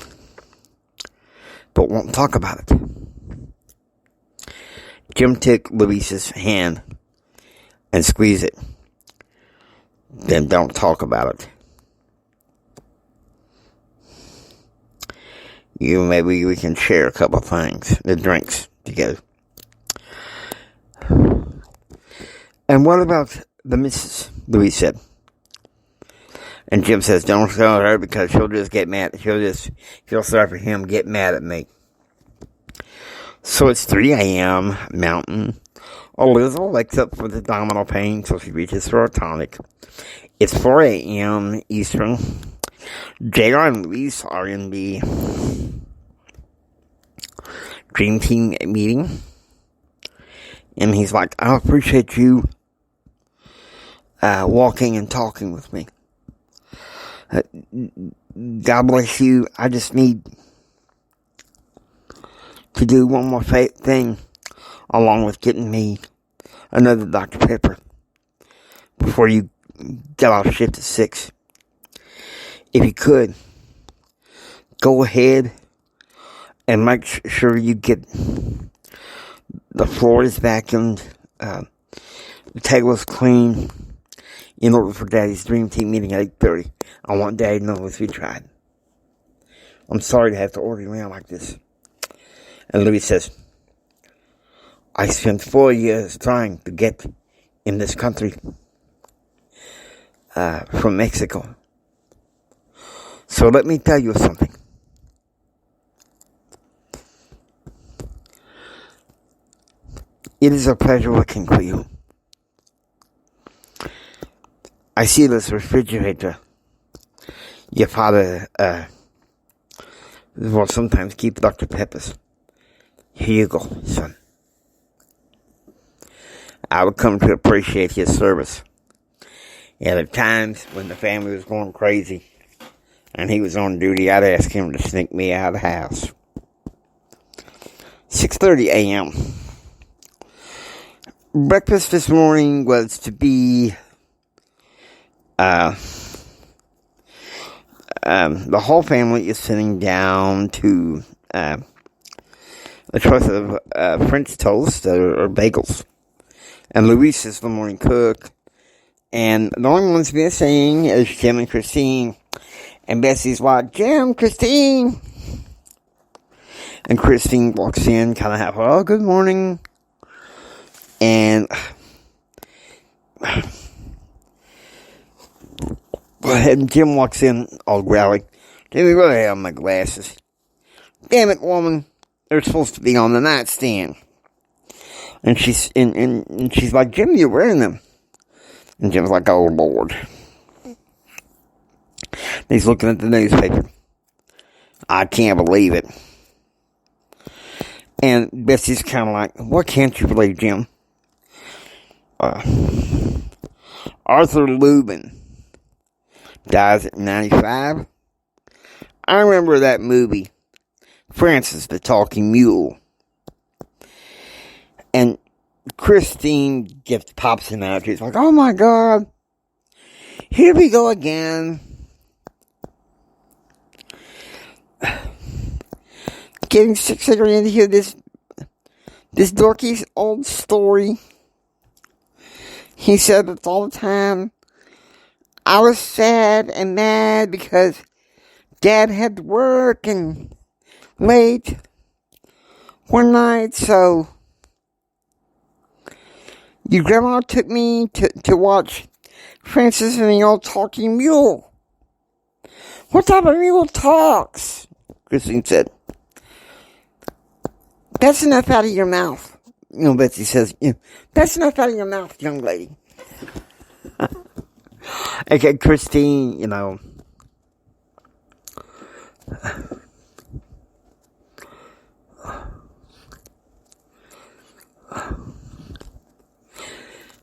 but won't talk about it. Jim took Louise's hand and squeezed it. Then don't talk about it. Maybe we can share a couple things, the drinks together. And what about the missus? Louise said. And Jim says, don't tell her because she'll just get mad. She'll start for him, get mad at me. So it's 3 a.m. Mountain. Elizabeth wakes up with abdominal pain, so she reaches for a tonic. It's 4 a.m. Eastern. JR and Louise are in the Dream Team meeting. And he's like, I appreciate you walking and talking with me. God bless you. I just need to do one more thing along with getting me another Dr. Pepper before you get off shift at 6. If you could, go ahead and make sure you get the floor is vacuumed, the table is clean, in order for Daddy's Dream Team meeting at 8:30. I want Daddy to know if we tried. I'm sorry to have to order you around like this. And Louis says, I spent 4 years trying to get in this country from Mexico. So let me tell you something. It is a pleasure working for you. I see this refrigerator your father Well, sometimes keep Dr. Peppers. Here you go, son. I would come to appreciate his service. At the times when the family was going crazy and he was on duty, I'd ask him to sneak me out of the house. 6:30 a.m. Breakfast this morning was to be the whole family is sitting down to a choice of French toast or bagels. And Luis is the morning cook. And the only ones missing is Jim and Christine. And Betsy's like, Jim, Christine. And Christine walks in, kind of half, oh, good morning. And Jim walks in all growly. Jimmy, where the hell are my glasses? Damn it, woman. They're supposed to be on the nightstand. And she's like, Jim, you're wearing them. And Jim's like, oh, Lord. He's looking at the newspaper. I can't believe it. And Betsy's kind of like, what can't you believe, Jim? Arthur Lubin dies at 95. I remember that movie, Francis the Talking Mule. And Christine just pops him out. She's like, oh my God. Here we go again. Getting sick ready to hear this dorky's old story. He said it all the time. I was sad and mad because Dad had to work and late one night, so your grandma took me to watch Francis and the Old Talking Mule. What type of mule talks? Christine said. That's enough out of your mouth. Betsy says, that's enough out of your mouth, young lady. Okay, Christine,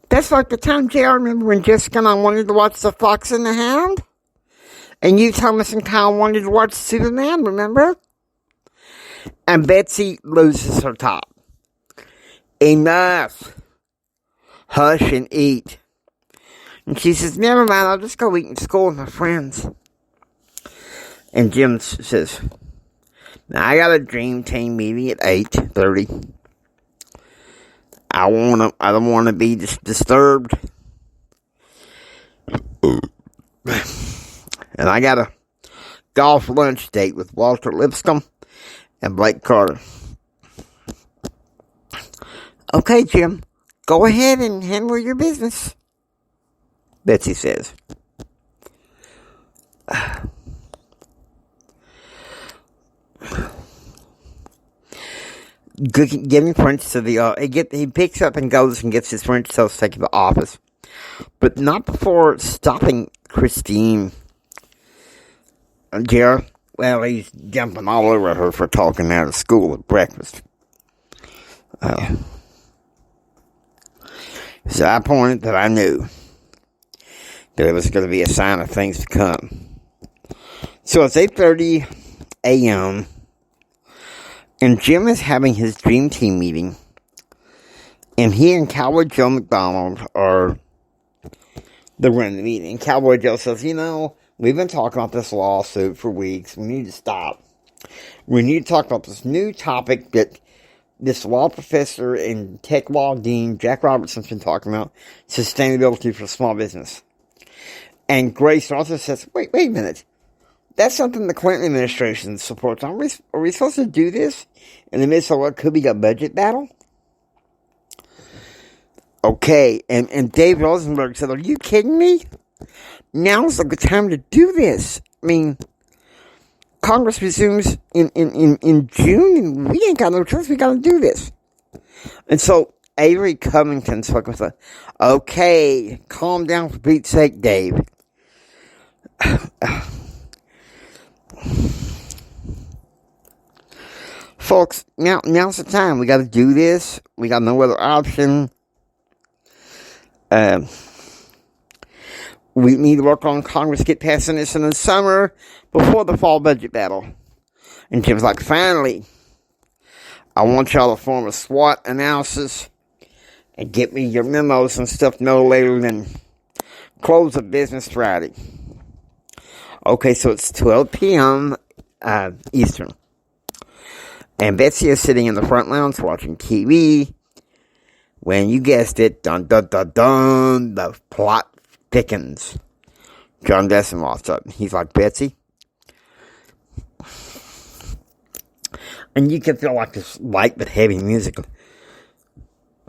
that's like the time, JR, remember when Jessica and I wanted to watch The Fox and the Hound? And you, Thomas, and Kyle wanted to watch Superman, remember? And Betsy loses her top. Enough. Hush and eat. And she says, never mind, I'll just go eat in school with my friends. And Jim says, now I got a dream team meeting at 8:30. I don't want to be disturbed. And I got a golf lunch date with Walter Lipscomb and Blake Carter. Okay, Jim, go ahead and handle your business, Betsy says. Getting French to the, he picks up and goes and gets his French toast taken to the office. But not before stopping Christine. Jared, well, he's jumping all over her for talking out of school at breakfast. So I pointed that I knew that it was going to be a sign of things to come. So it's 8:30 a.m., and Jim is having his dream team meeting, and he and Cowboy Joe McDonald are running the meeting. And Cowboy Joe says, we've been talking about this lawsuit for weeks. We need to stop. We need to talk about this new topic that this law professor and tech law dean, Jack Robertson's been talking about, sustainability for small business. And Grace also says, wait a minute. That's something the Clinton administration supports. Are we supposed to do this in the midst of what could be a budget battle? Okay, and Dave Rosenberg said, are you kidding me? Now's a good time to do this. I mean, Congress resumes in June, and we ain't got no choice. We got to do this. And so Avery Covington's fucking said, okay, calm down for Pete's sake, Dave. Folks, now's the time. We got to do this. We got no other option. We need to work on Congress, get passing this in the summer before the fall budget battle. And Jim's like, finally, I want y'all to form a SWOT analysis and get me your memos and stuff no later than close of business Friday. Okay, so it's 12 p.m. Eastern. And Betsy is sitting in the front lounge watching TV. When you guessed it, dun dun dun dun, the plot thickens. John Desson walks up. He's like, Betsy. And you can feel like this light but heavy music.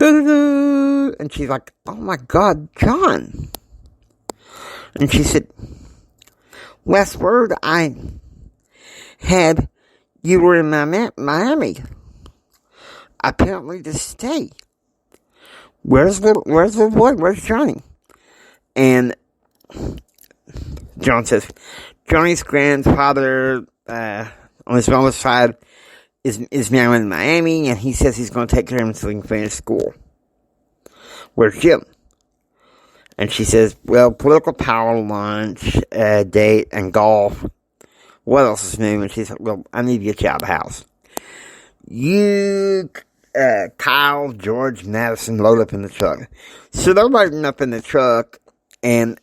And she's like, oh my God, John. And she said, last word I had, you were in Miami. Apparently to stay. Where's the boy? Where's Johnny? And John says, Johnny's grandfather, on his mother's side, is now in Miami, and he says he's going to take care of him until he can finish school. Where's Jim? And she says, well, political power lunch, date, and golf. What else is new? And she said, well, I need to get you out of the house. You, Kyle, George, Madison load up in the truck. So they're loading up in the truck, and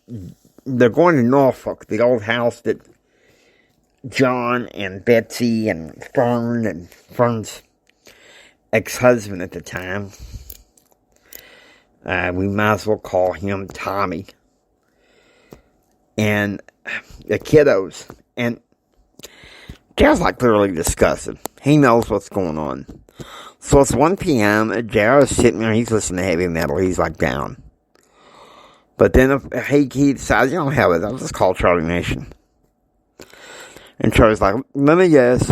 they're going to Norfolk, the old house that John and Betsy and Fern's ex-husband at the time. We might as well call him Tommy. And the kiddos. And Jared's like literally disgusted. He knows what's going on. So it's 1 p.m. Jared's sitting there. He's listening to heavy metal. He's like down. But then he decides, you know, hell with it. I'll just call Charley Nation. And Charlie's like, let me guess.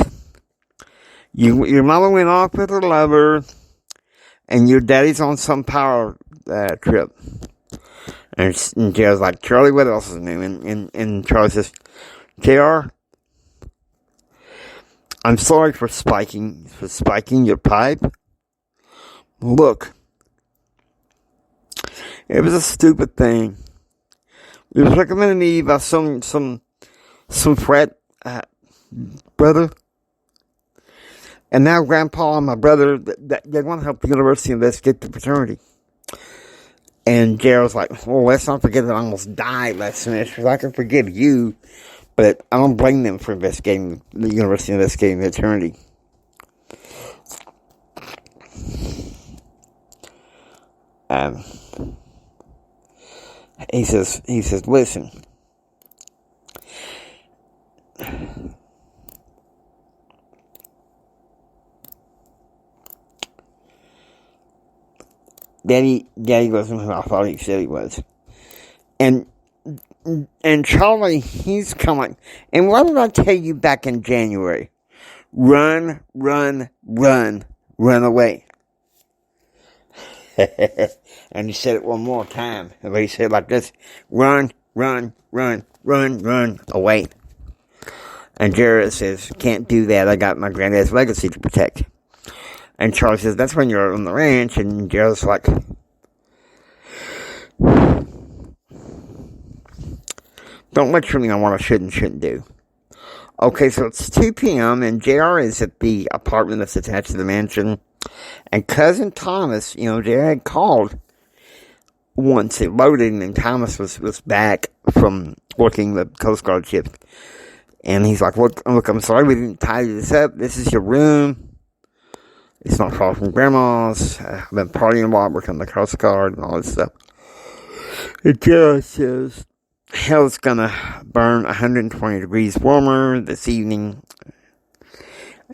Your mother went off with her lover, and your daddy's on some power trip. And Jared's like, Charley, what else is new? And Charley says, JR, I'm sorry for spiking your pipe. Look, it was a stupid thing. It was recommended to me by some frat brother. And now Grandpa and my brother, they want to help the university investigate the fraternity. And Gerald's like, well, let's not forget that I almost died last semester. I can forgive you, but I don't blame them for investigating the university, investigating the fraternity. He says, listen. Daddy wasn't who I thought he said he was. And Charley, he's coming. And what did I tell you back in January? Run away. And he said it one more time. But he said it like this, run away. And Jared says, can't do that. I got my granddad's legacy to protect. And Charley says, that's when you're on the ranch. And Jared's like, don't lecture me on what I should and shouldn't do. Okay, so it's 2 p.m. and JR is at the apartment that's attached to the mansion. And Cousin Thomas, JR had called once it loaded, and Thomas was back from working the Coast Guard shift. And he's like, look, I'm sorry we didn't tidy this up. This is your room. It's not far from Grandma's. I've been partying a lot, working the Coast Guard and all this stuff. And JR says, hell's gonna burn 120 degrees warmer this evening.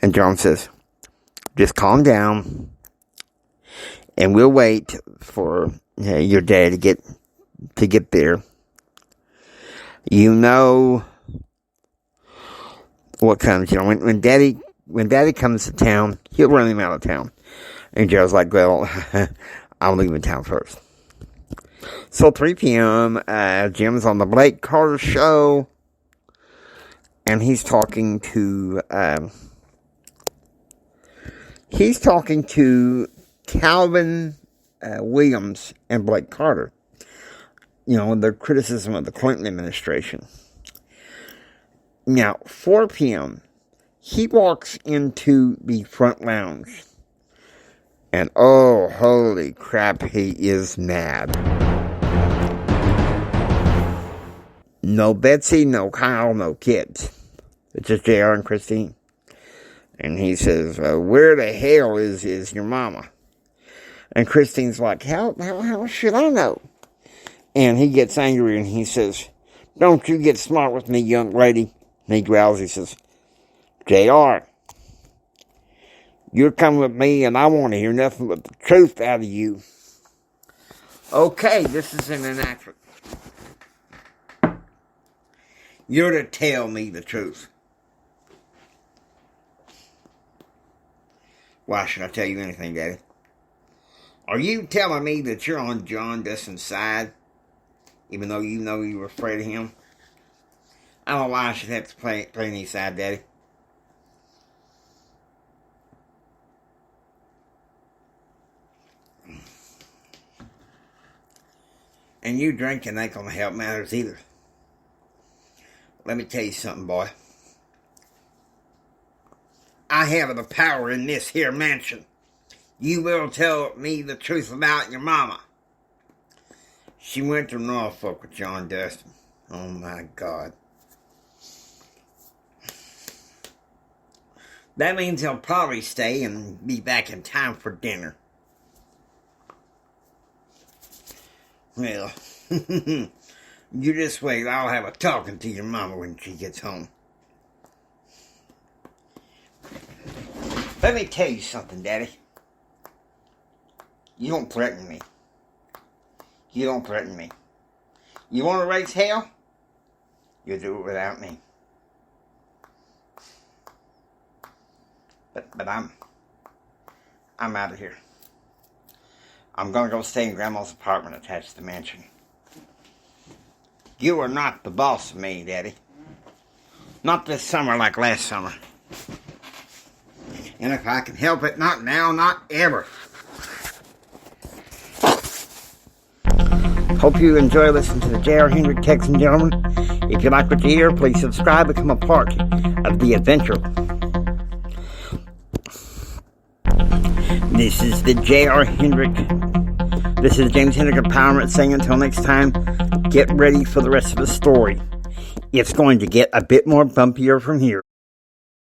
And John says, just calm down, and we'll wait for your dad to get there. You know what comes. When Daddy comes to town, he'll run him out of town. And Joe's like, well, I'll leave in town first. So 3 p.m., Jim's on the Blake Carter show, and he's talking to He's talking to Calvin Williams and Blake Carter. Their criticism of the Clinton administration. Now, 4 p.m., he walks into the front lounge. And, oh, holy crap, he is mad. No Betsy, no Kyle, no kids. It's just JR and Christine. And he says, where the hell is your mama? And Christine's like, how should I know? And he gets angry and he says, don't you get smart with me, young lady. And he growls, he says, JR, you're coming with me and I want to hear nothing but the truth out of you. Okay, this is an enactment. You're to tell me the truth. Why should I tell you anything, Daddy? Are you telling me that you're on John Dustin's side, even though you know you were afraid of him? I don't know why I should have to play any side, Daddy. And you drinking ain't gonna help matters either. Let me tell you something, boy. I have the power in this here mansion. You will tell me the truth about your mama. She went to Norfolk with John Dustin. Oh my God. That means he'll probably stay and be back in time for dinner. Well, you just wait. I'll have a talking to your mama when she gets home. Let me tell you something, Daddy. You don't threaten me. You don't threaten me. You want to raise hell? You'll do it without me. But I'm out of here. I'm going to go stay in Grandma's apartment attached to the mansion. You are not the boss of me, Daddy. Not this summer like last summer. And if I can help it, not now, not ever. Hope you enjoy listening to the J.R. Hendrick Texan Gentleman. If you like what you hear, please subscribe and become a part of the adventure. This is the J.R. Hendrick. This is James Hendrick Empowerment saying until next time, get ready for the rest of the story. It's going to get a bit more bumpier from here.